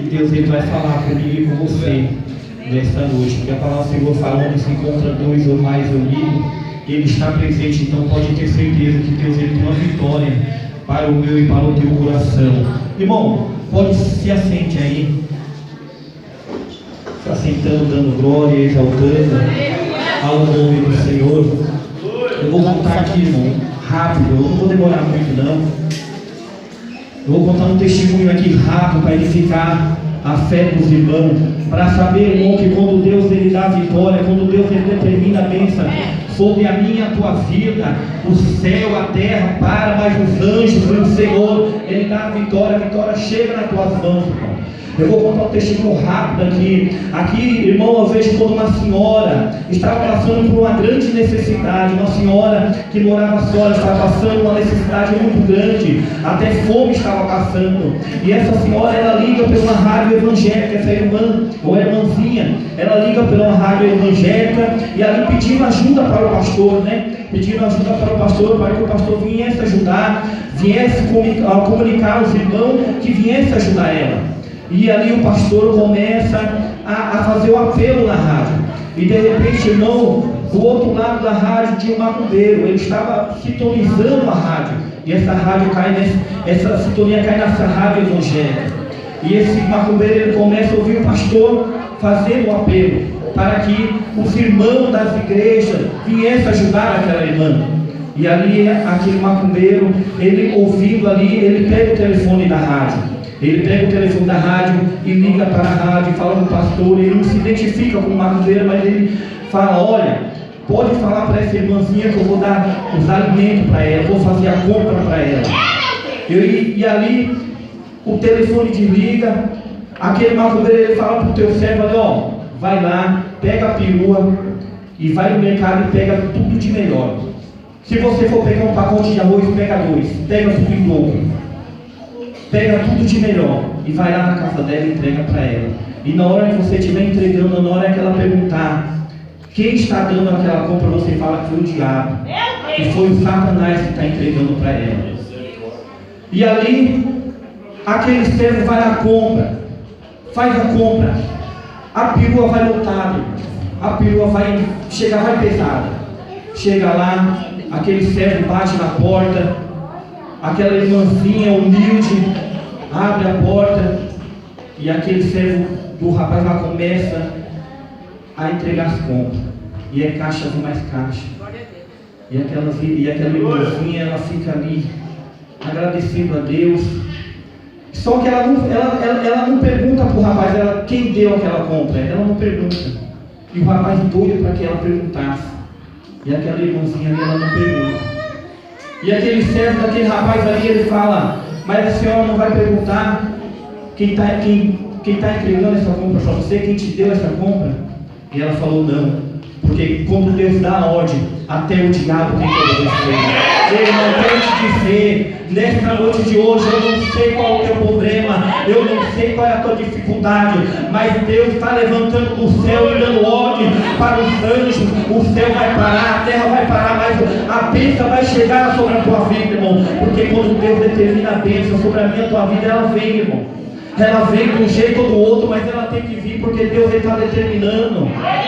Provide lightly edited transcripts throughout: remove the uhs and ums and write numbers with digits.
E Deus ele vai falar comigo e com você nesta noite. Porque a palavra do Senhor fala: onde se encontra dois ou mais unidos, Ele está presente. Então pode ter certeza que Deus ele tem uma vitória para o meu e para o teu coração. Irmão, pode se assente aí. Se assentando, dando glória, exaltando ao nome do Senhor. Eu vou contar aqui, irmão, rápido. Eu não vou demorar muito, não. Eu vou contar um testemunho aqui rápido para edificar a fé dos irmãos, para saber, irmão, que quando Deus ele dá vitória, quando Deus ele determina a bênção sobre a minha e a tua vida, o céu, a terra para, mas os anjos, o Senhor, ele dá a vitória chega nas tuas mãos, irmão. Eu vou contar um testemunho rápido aqui. Aqui, irmão, eu vejo quando uma senhora estava passando por uma grande necessidade. Uma senhora que morava só, estava passando uma necessidade muito grande. Até fome estava passando. E essa senhora, ela liga por uma rádio evangélica. Essa irmã, ou irmãzinha, ela liga por uma rádio evangélica e ali pedindo ajuda para o pastor, né? Pedindo ajuda para o pastor, para que o pastor viesse ajudar, viesse comunicar aos irmãos que viesse ajudar ela. E ali o pastor começa a fazer o apelo na rádio. E de repente, irmão, do outro lado da rádio tinha um macumbeiro. Ele estava sintonizando a rádio. E essa rádio essa sintonia cai nessa rádio evangélica. E esse macumbeiro ele começa a ouvir o pastor fazendo o apelo para que os irmãos das igrejas viessem ajudar aquela irmã. E ali aquele macumbeiro, ele ouvindo ali, ele pega o telefone da rádio. Ele pega o telefone da rádio e liga para a rádio e fala com o pastor. Ele não se identifica com o macumbeiro, mas ele fala: olha, pode falar para essa irmãzinha que eu vou dar os alimentos para ela, vou fazer a compra para ela. E ali o telefone desliga. Aquele macumbeiro ele fala para o teu servo: olha, ó, vai lá, pega a perua e vai no mercado e pega tudo de melhor. Se você for pegar um pacote de arroz, pega 2, pega tudo em dobro. Pega tudo de melhor e vai lá na casa dela e entrega para ela. E na hora que você estiver entregando, na hora que ela perguntar quem está dando aquela compra, você fala que foi o diabo, que foi o Satanás que está entregando para ela. E ali, aquele servo vai na compra, faz a compra, a perua vai lotada, a perua vai pesada. Chega lá, aquele servo bate na porta. Aquela irmãzinha humilde abre a porta e aquele servo do rapaz lá começa a entregar as compras. E é caixa e mais caixa. E aquela irmãzinha, ela fica ali agradecendo a Deus. Só que ela não pergunta para o rapaz quem deu aquela compra. Ela não pergunta. E o rapaz doido para que ela perguntasse. E aquela irmãzinha ali, ela não pergunta. E aquele servo daquele rapaz ali, ele fala: mas a senhora não vai perguntar quem está entregando essa compra para você, quem te deu essa compra? E ela falou: não, porque quando Deus dá a ordem, até o diabo tem que obedecer. Ele não quer te dizer, nesta noite de hoje, eu não sei qual é o teu problema, eu não sei qual é a tua dificuldade, mas Deus está levantando do céu e dando ordem para os anjos. O céu vai parar, a terra vai parar, mas a bênção vai chegar sobre a tua vida, irmão. Porque quando Deus determina a bênção sobre a minha e a tua vida, ela vem, irmão. Ela vem de um jeito ou do outro, mas ela tem que vir porque Deus está determinando.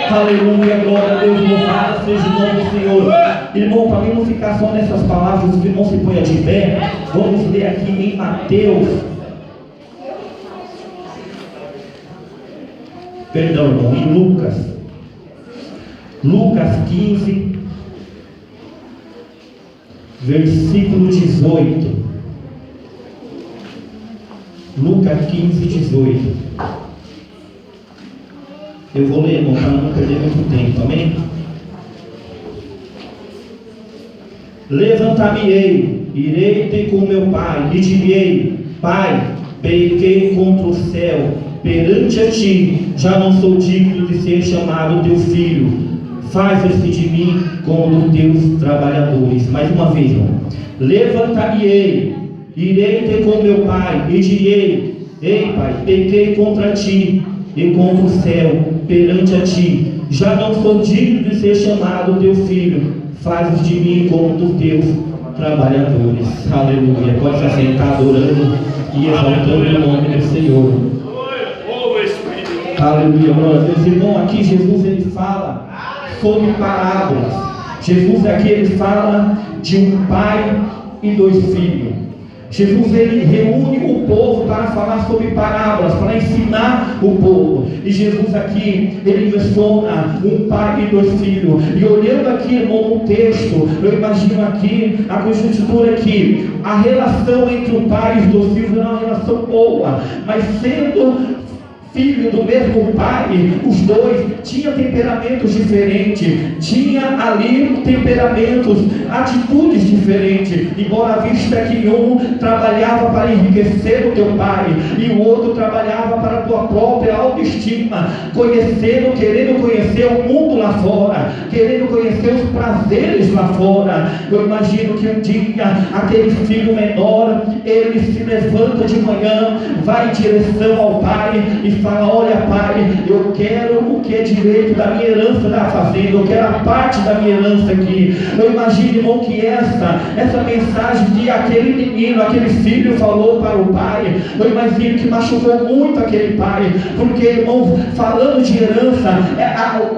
Aleluia, glória a Deus, louvado seja o nome do Senhor. Irmão, para mim não ficar só nessas palavras, os irmãos se ponham de pé. Vamos ler aqui em Mateus. Perdão, irmão, em Lucas. Lucas 15, versículo 18. Lucas 15, 18. Eu vou ler, irmão, para não perder muito tempo, amém? Levantar-me-ei, irei ter com meu pai, e direi: Pai, pequei contra o céu, perante a ti, já não sou digno de ser chamado teu filho. Faz-se de mim como dos teus trabalhadores. Mais uma vez, irmão. Levantar-me-ei, irei ter com meu pai, e direi: Ei, pai, pequei contra ti e contra o céu, perante a ti, já não sou digno de ser chamado teu filho. Fazes de mim como dos teus trabalhadores. Aleluia. Pode se assentar adorando e exaltando o nome do Senhor. Aleluia, glória a Deus. Irmão, aqui Jesus ele fala sobre parábolas. Jesus aqui ele fala de um pai e dois filhos. Jesus ele reúne o povo para falar sobre parábolas, para ensinar o povo. E Jesus aqui, ele menciona um pai e dois filhos. E olhando aqui, irmão, no texto, eu imagino aqui, a conjuntura aqui, a relação entre o pai e os dois filhos era uma relação boa, mas sendo filho do mesmo pai, os dois tinham temperamentos diferentes, tinha ali temperamentos, atitudes diferentes, embora vista que um trabalhava para enriquecer o teu pai, e o outro trabalhava para a tua própria autoestima, querendo conhecer o mundo lá fora, querendo conhecer os prazeres lá fora. Eu imagino que um dia, aquele filho menor, ele se levanta de manhã, vai em direção ao pai, e fala: olha pai, eu quero o que é direito da minha herança da fazenda, eu quero a parte da minha herança aqui. Eu imagino, irmão, que essa mensagem que aquele menino, aquele filho falou para o pai, eu imagino que machucou muito aquele pai, porque, irmão, falando de herança,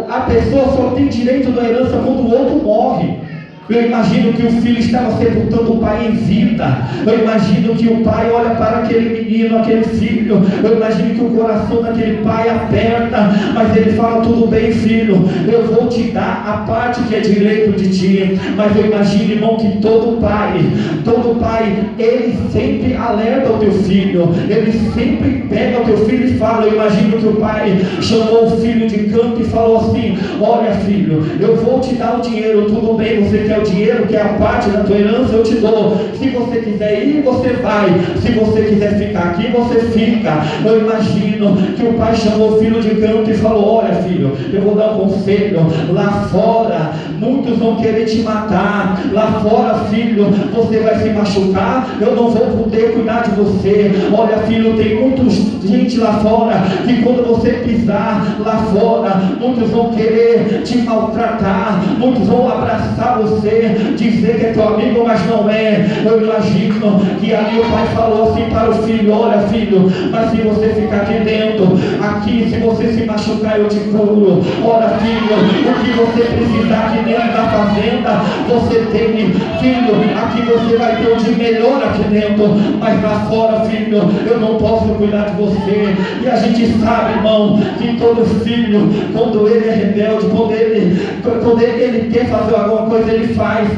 a pessoa só tem direito da herança quando o outro morre. Eu imagino que o filho estava sepultando o pai em vida. Eu imagino que o pai olha para aquele menino, aquele filho. Eu imagino que o coração daquele pai aperta, mas ele fala: tudo bem, filho, eu vou te dar a parte que é direito de ti. Mas eu imagino, irmão, que todo pai, ele sempre alerta o teu filho, ele sempre pega o teu filho e fala. Eu imagino que o pai chamou o filho de canto e falou assim: olha, filho, eu vou te dar o dinheiro, tudo bem, você quer o dinheiro, que é a parte da tua herança, eu te dou. Se você quiser ir, você vai. Se você quiser ficar aqui, você fica. Eu imagino que o pai chamou o filho de canto e falou: olha, filho, eu vou dar um conselho. Lá fora, muitos vão querer te matar. Lá fora, filho, você vai se machucar. Eu não vou poder cuidar de você. Olha, filho, tem muita gente lá fora que quando você pisar lá fora, muitos vão querer te maltratar. Muitos vão abraçar você, dizer que é teu amigo, mas não é. Eu imagino que ali o pai falou assim para o filho: olha, filho, mas se você ficar aqui dentro, aqui, se você se machucar, eu te curo. Olha, filho, o que você precisar aqui dentro da fazenda, você tem. Filho, aqui você vai ter o de melhor aqui dentro, mas lá fora, filho, eu não posso cuidar de você. E a gente sabe, irmão, que todo filho, quando ele é rebelde, quando ele quer fazer alguma coisa, ele faz.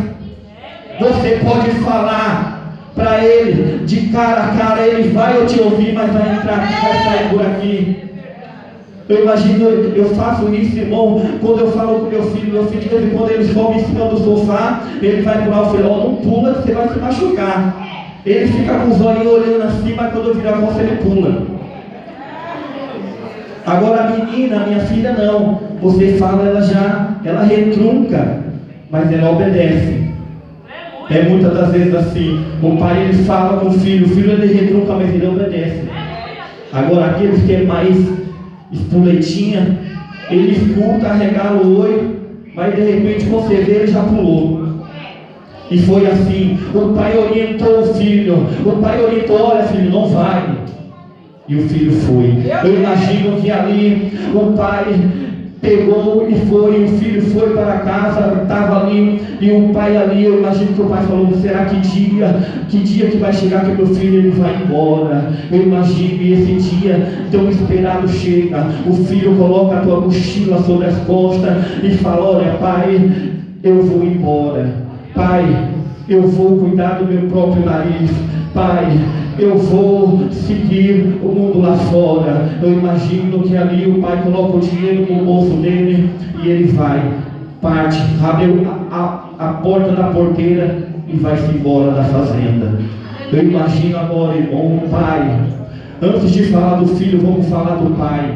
Você pode falar para ele de cara a cara, ele vai te ouvir, mas vai entrar, vai sair por aqui. Eu imagino, eu faço isso, irmão, quando eu falo com meu filho de vez em quando ele sobe em cima do sofá, ele vai pular, o filho: não pula, você vai se machucar. Ele fica com os olhinhos olhando assim, mas quando eu virar a costa, ele pula. Agora a menina, minha filha, não. Você fala, ela retrunca, mas ela obedece. É muitas das vezes assim. O pai ele fala com o filho ele retrunca, mas ele obedece. Agora aqueles que é mais espuletinha, ele escuta, arregala o olho, mas de repente você vê, ele já pulou. E foi assim. O pai orientou o filho. O pai orientou: olha, filho, não vai. E o filho foi. Eu imagino que ali o pai pegou e foi, o filho foi para casa, estava ali, e o pai ali, eu imagino que o pai falou: será que dia que vai chegar que meu filho ele vai embora? Eu imagino, e esse dia tão esperado chega, o filho coloca a tua mochila sobre as costas e fala: olha, pai, eu vou embora. Pai, eu vou cuidar do meu próprio nariz. Pai, eu vou seguir o mundo lá fora. Eu imagino que ali o pai coloca o dinheiro no bolso dele e ele vai, parte, abre a porta da porteira e vai-se embora da fazenda. Eu imagino agora, irmão, o pai. Antes de falar do filho, vamos falar do pai.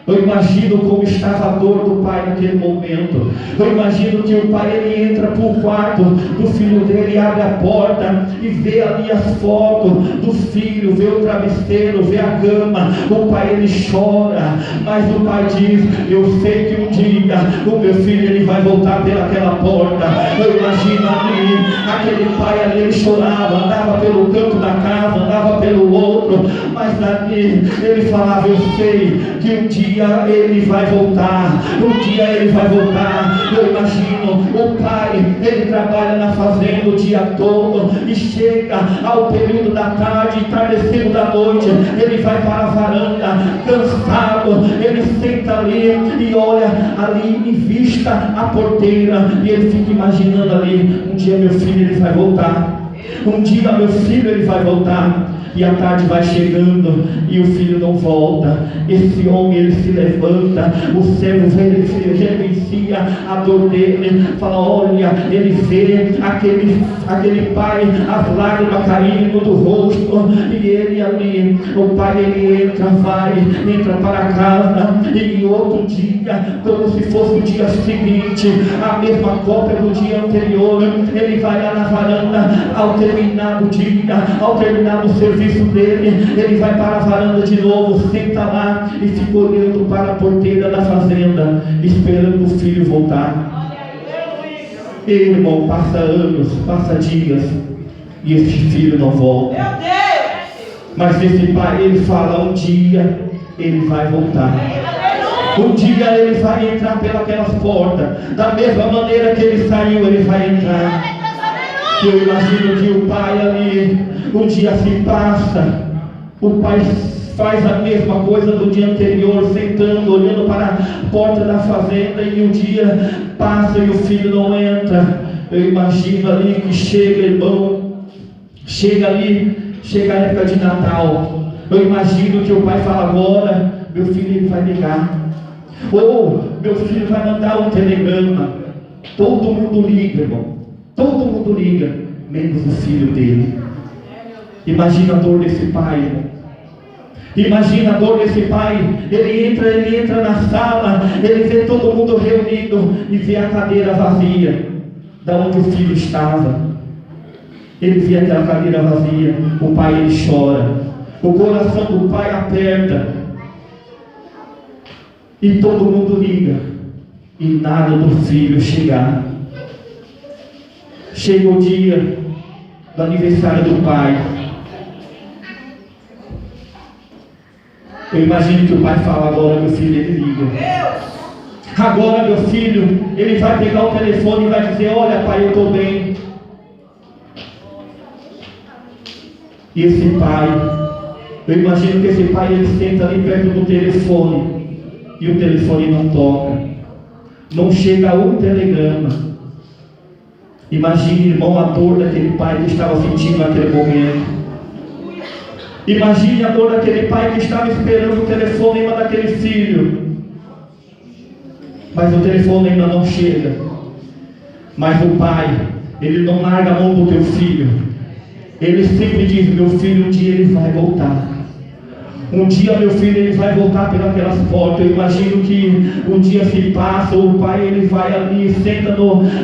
Eu imagino como estava a dor do pai naquele momento. Eu imagino que o pai ele entra para o quarto do filho dele, abre a porta e vê ali as fotos do filho, vê o travesseiro, vê a cama. O pai ele chora, mas o pai diz: eu sei que um dia o meu filho ele vai voltar pelaquela porta. Eu imagino ali, aquele pai ali, ele chorava, andava pelo canto da casa, andava pelo outro, mas ali ele falava: eu sei que um dia dia ele vai voltar. Um dia ele vai voltar. Eu imagino o pai, ele trabalha na fazenda o dia todo e chega ao período da tarde, entardecendo da noite, ele vai para a varanda, cansado, ele senta ali e olha ali e vista a porteira e ele fica imaginando ali, um dia meu filho ele vai voltar, um dia meu filho ele vai voltar. E a tarde vai chegando e o filho não volta. Esse homem ele se levanta, o servo ele reverencia a dor dele, fala, olha, ele vê aquele pai, as lágrimas caindo do rosto, e ele ali, o pai ele entra para casa, e outro dia, como se fosse o dia seguinte, a mesma cópia do dia anterior, ele vai lá na varanda, ao terminar o dia, ao terminar o serviço dele, ele vai para a varanda de novo, senta lá e fica olhando para a porteira da fazenda, esperando o filho voltar. E, irmão, passa anos, passa dias e esse filho não volta. Mas esse pai, ele fala, um dia ele vai voltar. Um dia ele vai entrar pelas portas, da mesma maneira que ele saiu, ele vai entrar. Eu imagino que o pai ali, o dia se passa, o pai faz a mesma coisa do dia anterior, sentando, olhando para a porta da fazenda, e o dia passa e o filho não entra. Eu imagino ali que chega, irmão, chega a época de Natal. Eu imagino que o pai fala, agora meu filho ele vai ligar, ou meu filho vai mandar um telegrama. Todo mundo liga, irmão. Todo mundo liga, menos o filho dele. Imagina a dor desse pai. Imagina a dor desse pai. Ele entra na sala, ele vê todo mundo reunido e vê a cadeira vazia, da onde o filho estava. Ele vê aquela cadeira vazia. O pai ele chora. O coração do pai aperta. E todo mundo liga. E nada do filho chegar. Chega o dia do aniversário do pai. Eu imagino que o pai fala, agora meu filho ele liga. Agora meu filho, ele vai pegar o telefone e vai dizer, olha pai, eu estou bem. E esse pai, eu imagino que esse pai ele senta ali perto do telefone e o telefone não toca. Não chega um telegrama. Imagine, irmão, a dor daquele pai que estava sentindo naquele momento. Imagine a dor daquele pai que estava esperando o telefonema daquele filho. Mas o telefone ainda não chega. Mas o pai, ele não larga a mão do teu filho. Ele sempre diz, meu filho, um dia ele vai voltar. Um dia meu filho ele vai voltar pelas portas. Eu imagino que um dia se passa, o pai ele vai ali, senta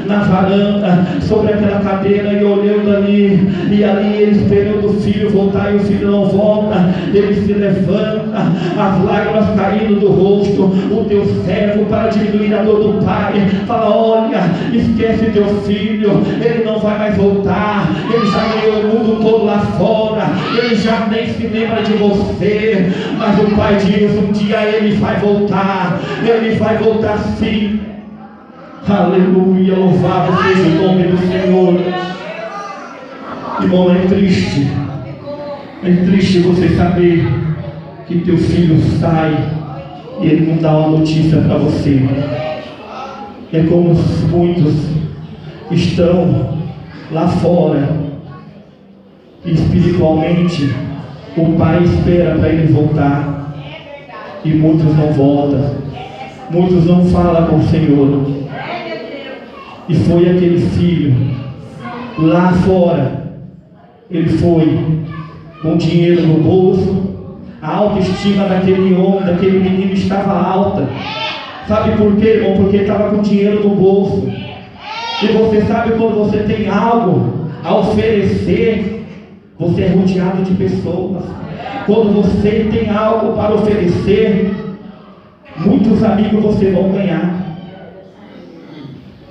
na varanda, sobre aquela cadeira e olhando ali, e ali ele esperando o filho voltar e o filho não volta. Ele se levanta, as lágrimas caindo do rosto. O teu servo, para diminuir a dor do pai, fala, olha, esquece teu filho, ele não vai mais voltar, ele já ganhou o mundo todo lá fora, ele já nem se lembra de você. Mas o pai diz, um dia ele vai voltar sim. Aleluia, louvado seja o nome do Senhor. Irmão, é triste você saber que teu filho sai e ele não dá uma notícia para você. É como muitos estão lá fora e espiritualmente o pai espera para ele voltar e muitos não voltam, muitos não falam com o Senhor. E foi aquele filho lá fora, ele foi com dinheiro no bolso, a autoestima daquele homem, daquele menino estava alta. Sabe por quê, irmão? Porque ele estava com dinheiro no bolso. E você sabe, quando você tem algo a oferecer, você é rodeado de pessoas. Quando você tem algo para oferecer, muitos amigos você vai ganhar.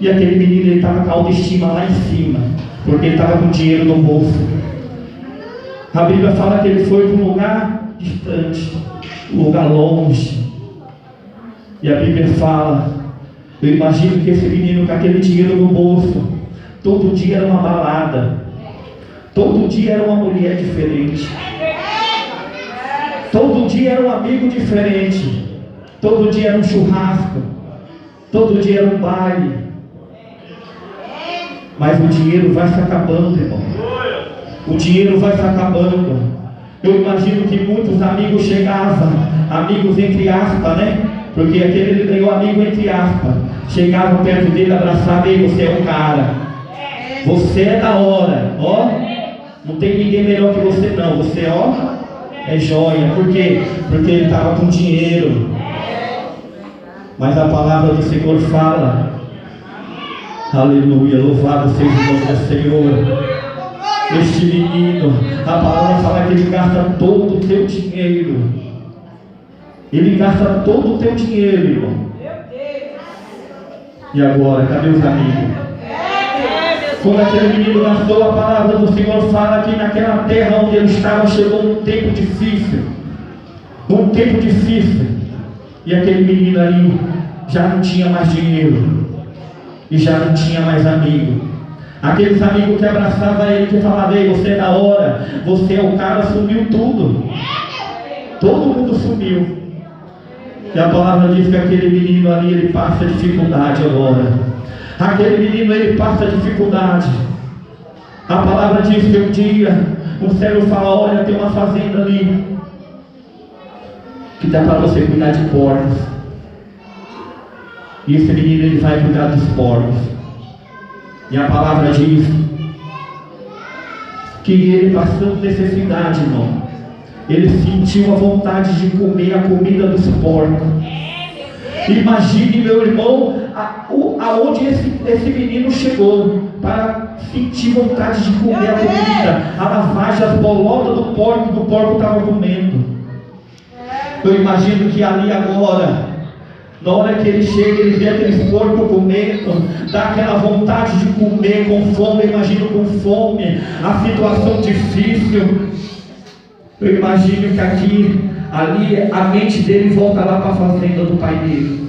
E aquele menino, ele estava com a autoestima lá em cima, porque ele estava com dinheiro no bolso. A Bíblia fala que ele foi para um lugar distante, um lugar longe. E a Bíblia fala, eu imagino que esse menino com aquele dinheiro no bolso, todo dia era uma balada, todo dia era uma mulher diferente, todo dia era um amigo diferente, todo dia era um churrasco, todo dia era um baile. Mas o dinheiro vai se acabando, irmão. O dinheiro vai se acabando. Eu imagino que muitos amigos chegavam, amigos entre aspas, né? Porque aquele ele ganhou amigo entre aspas. Chegavam perto dele, abraçavam ele, você é o cara. Você é da hora, ó. Não tem ninguém melhor que você não. Você, ó, é joia. Por quê? Porque ele estava com dinheiro. Mas a palavra do Senhor fala, aleluia, louvado seja o nome do Senhor. Este menino, a palavra fala que ele gasta todo o teu dinheiro. Ele gasta todo o teu dinheiro, irmão. E agora, cadê os amigos? Quando aquele menino gastou, a palavra do Senhor fala que naquela terra onde ele estava chegou um tempo difícil. Um tempo difícil. E aquele menino ali já não tinha mais dinheiro. E já não tinha mais amigo. Aqueles amigos que abraçavam ele, que falavam, ei, você é da hora, você é o cara, sumiu tudo. Todo mundo sumiu. E a palavra diz que aquele menino ali, ele passa dificuldade agora. Aquele menino, ele passa dificuldade. A palavra diz que um dia o servo fala, olha, tem uma fazenda ali que dá para você cuidar de porcos. E esse menino, ele vai cuidar dos porcos. E a palavra diz que ele passando necessidade, irmão, ele sentiu a vontade de comer a comida dos porcos. Imagine, meu irmão, aonde esse menino chegou para sentir vontade de comer a comida, a lavagem, as bolotas do porco que o porco estava comendo. Eu imagino que ali agora, na hora que ele chega, ele vê aqueles porcos comendo, dá aquela vontade de comer com fome. Eu imagino com fome, a situação difícil. Eu imagino que aqui, ali, a mente dele volta lá para a fazenda do pai dele.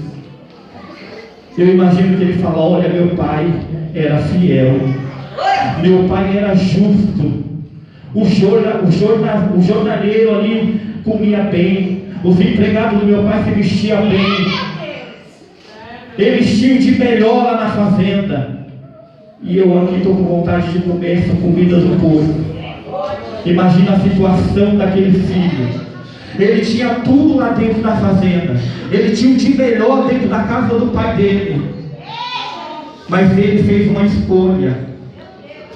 Eu imagino que ele fala, olha, meu pai era fiel, meu pai era justo, o jornaleiro ali comia bem, os empregados do meu pai se vestiam bem. Eles tinham de melhor lá na fazenda. E eu aqui estou com vontade de comer essa comida do porco. Imagina a situação daquele filho. Ele tinha tudo lá dentro da fazenda. Ele tinha o de melhor dentro da casa do pai dele. Mas ele fez uma escolha.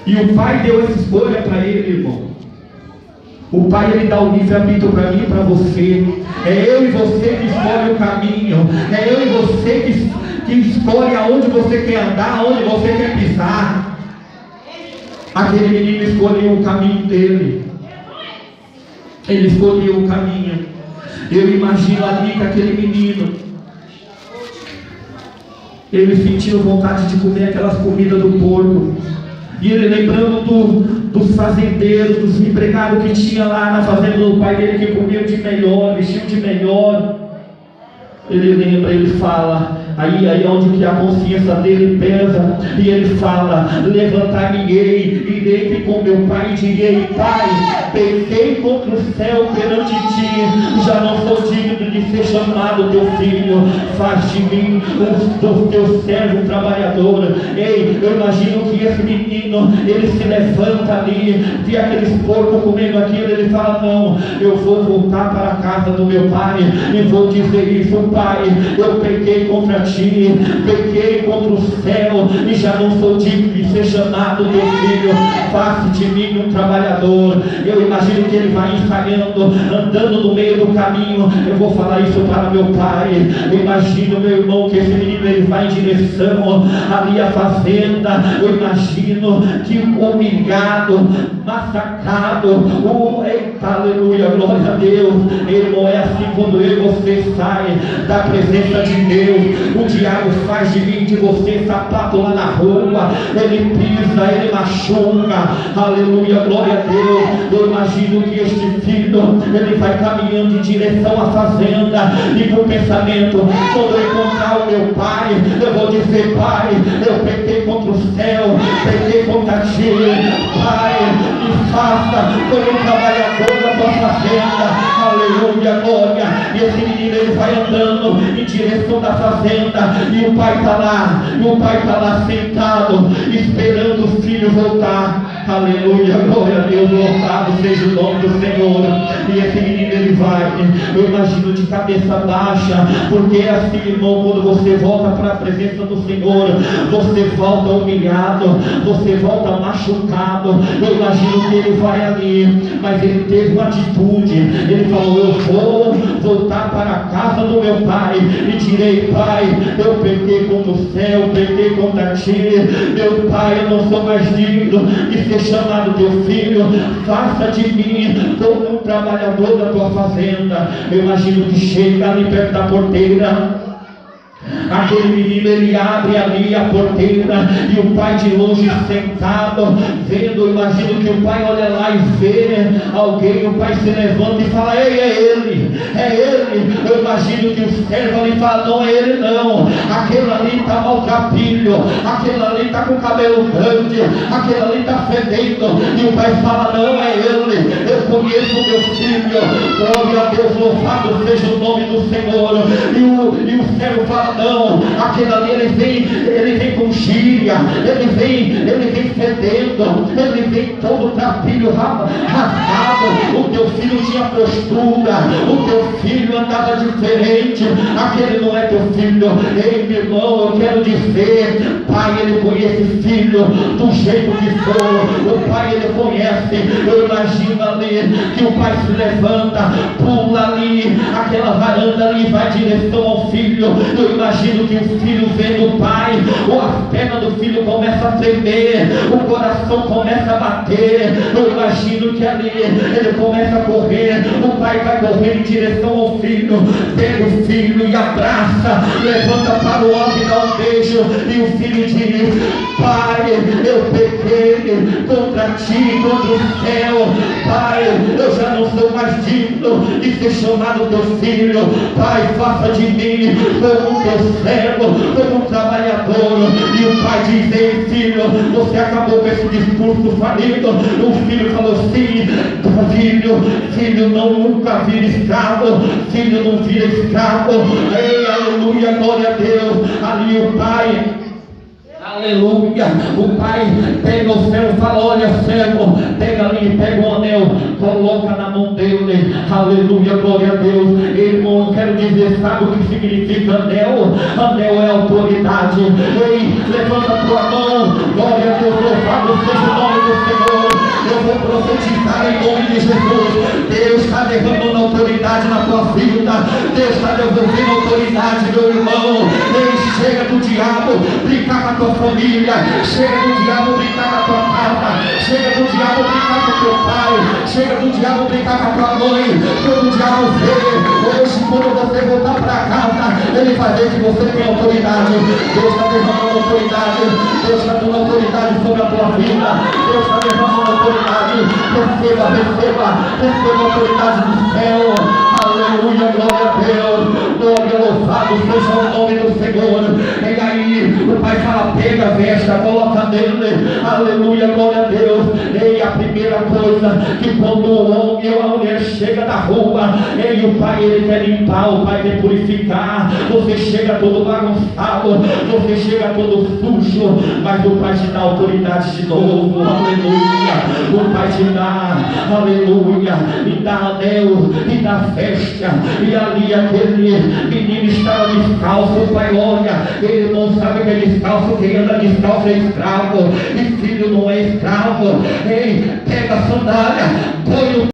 E o pai deu essa escolha para ele, irmão. O pai, ele dá o livre-arbítrio para mim e para você. É eu e você que escolhe o caminho. É eu e você que escolhe aonde você quer andar, aonde você quer pisar. Aquele menino escolheu o caminho dele. Ele escolheu o caminho. Eu imagino ali que aquele menino, ele sentiu vontade de comer aquelas comidas do porco. E ele lembrando dos fazendeiros, dos empregados que tinha lá na fazenda do pai dele, que comiam de melhor, vestiam de melhor. Ele lembra, ele fala, aí onde que a consciência dele pesa, e ele fala, levantar-me-ei, irei com meu pai e direi, pai, pequei contra o céu perante ti, já não sou digno de ser chamado teu filho, faz de mim o teu servo trabalhador. Ei, eu imagino que esse menino, ele se levanta ali, vê aqueles porcos comendo aquilo, ele fala, não, eu vou voltar para a casa do meu pai, e vou dizer isso, pai, eu pequei contra ti, pequei contra o céu, e já não sou digno de ser chamado teu filho, faça de mim um trabalhador. Eu imagino que ele vai ensaiando, andando no meio do caminho, eu vou falar isso para meu pai. Eu imagino, meu irmão, que esse menino, ele vai em direção ali à fazenda. Eu imagino que humilhado, massacrado, eita, aleluia, glória a Deus, irmão, é assim quando eu e você sai da presença de Deus, o diabo faz de mim, de você, sapato lá na rua, ele pisa, ele machuca, aleluia, glória a Deus. Eu imagino que este filho, ele vai caminhando em direção à fazenda, e com o pensamento, quando eu encontrar o meu pai, eu vou dizer: pai, eu pequei contra o céu, pequei contra ti, pai, me faça como um trabalhador da tua fazenda, aleluia, glória. E esse menino, ele vai andando em direção da fazenda, e o pai está lá, sentado, esperando o filho voltar, aleluia, glória a Deus, louvado seja o nome do Senhor. E esse menino, ele vai, eu imagino, de cabeça baixa, porque é assim, irmão, quando você volta para a presença do Senhor, você volta humilhado, você volta machucado. Eu imagino que ele vai ali, mas ele teve uma atitude, ele falou: eu vou voltar para a casa do meu pai, e direi: pai, eu pequei contra o céu, pequei contra ti, meu pai, eu não sou mais digno de ser chamado teu filho, faça de mim como um trabalhador da tua fazenda. Eu imagino que chega ali perto da porteira, aquele menino, ele abre ali a porteira, e o pai de longe sentado, vendo, eu imagino que o pai olha lá e vê alguém, o pai se levanta e fala: ei, é ele. Eu imagino que o servo ali fala: não é ele não, aquele ali está maltrapilho, aquele ali está com cabelo grande, aquele ali está fedendo. E o pai fala: não é ele, eu conheço o meu filho, glória a Deus, louvado seja o nome do Senhor. E o servo fala: não, aquele ali, ele vem com gíria, ele vem fedendo, ele vem todo trapilho rasgado. O teu filho tinha postura, o teu filho andava diferente, aquele não é teu filho. Ei, meu irmão, eu quero dizer, pai, ele conhece filho do jeito que for, o pai, ele conhece. Eu imagino ali que o pai se levanta, pula ali, aquela varanda ali, vai em direção ao filho. Eu imagino que o filho vendo o pai, ou a perna do filho começa a tremer, o coração começa a bater. Eu imagino que ali ele começa a correr, o pai vai correr em direção ao filho, pega o filho e abraça, levanta para o alto e dá um beijo. E o filho diz: pai, eu pequei contra ti, contra o céu, pai, eu já não sou mais digno de ser chamado teu filho, pai, faça de mim como teu servo, como um trabalhador. E o pai diz: ei, filho, você acabou com esse discurso falido. O filho falou: sim, filho não nunca vira escravo, filho não vira escravo. Ei, aleluia, glória a Deus. Ali o pai, aleluia, o pai pega o servo e fala: olha, servo, pega ali, pega o anel, coloca na mão dele, aleluia, glória a Deus. Irmão, eu quero dizer, sabe o que significa anel? Anel é autoridade. Ei, levanta a tua mão, glória a Deus, louvado seja o nome do Senhor. Eu vou profetizar em nome de Jesus. Deus está derramando autoridade na tua vida, Deus está devolvendo autoridade, meu irmão. Ei, chega do diabo brincar com a tua família, chega do diabo brincar com a tua casa, chega do diabo brincar com o teu pai, chega do diabo brincar com a tua mãe. Quando o diabo vê, hoje, quando você voltar para casa, ele vai ver que você tem autoridade. Deus está derramando autoridade, Deus está dando autoridade sobre a tua vida, Deus está derramando autoridade. Receba a autoridade do céu, aleluia, glória a Deus, glória, louvado seja o nome do Senhor. E aí o pai fala: pega a vesta, coloca nele, aleluia, glória a Deus. E a primeira coisa, que quando o homem ou a mulher chega da rua, e o pai, ele quer limpar, o pai quer purificar. Você chega todo bagunçado, você chega todo sujo, mas o pai te dá autoridade de novo, aleluia. O pai te dá, aleluia, e dá anel, e dá festa. E ali aquele menino estava descalço. O pai olha, ele não sabe que é descalço, quem anda descalço é escravo, e filho não é escravo. Ei, pega a sandália, põe no